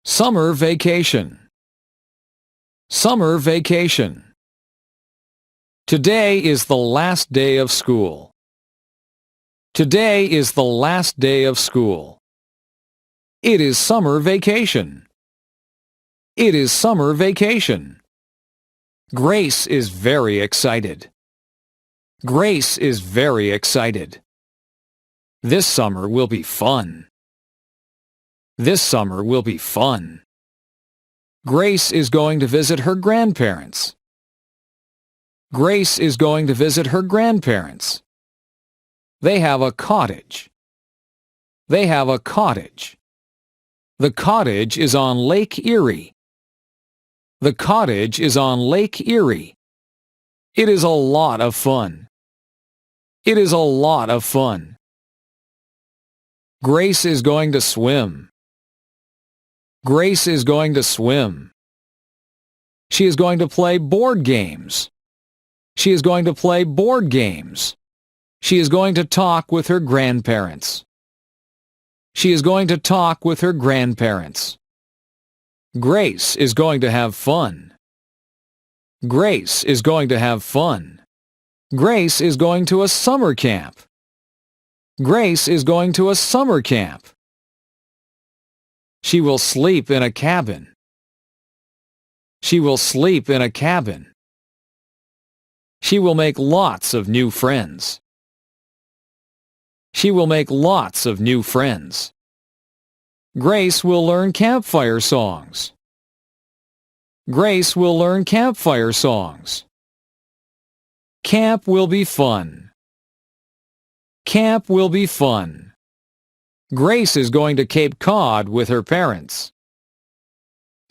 Summer vacation. Summer vacation. Today is the last day of school. Today is the last day of school. It is summer vacation. It is summer vacation. Grace is very excited. Grace is very excited. This summer will be fun. This summer will be fun. Grace is going to visit her grandparents. Grace is going to visit her grandparents. They have a cottage. They have a cottage. The cottage is on Lake Erie. The cottage is on Lake Erie. It is a lot of fun. It is a lot of fun. Grace is going to swim. Grace is going to swim. She is going to play board games. She is going to play board games. She is going to talk with her grandparents. She is going to talk with her grandparents. Grace is going to have fun. Grace is going to have fun. Grace is going to a summer camp. Grace is going to a summer camp. She will sleep in a cabin. She will sleep in a cabin. She will make lots of new friends. She will make lots of new friends. Grace will learn campfire songs. Grace will learn campfire songs. Camp will be fun. Camp will be fun. Grace is going to Cape Cod with her parents.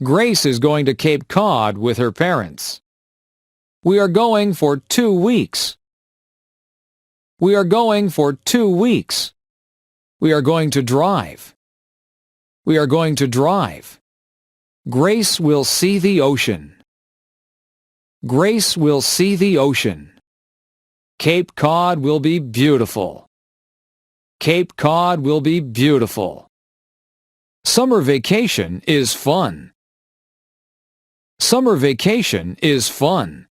Grace is going to Cape Cod with her parents. We are going for 2 weeks. We are going for 2 weeks. We are going to drive. We are going to drive. Grace will see the ocean. Grace will see the ocean. Cape Cod will be beautiful. Cape Cod will be beautiful. Summer vacation is fun. Summer vacation is fun.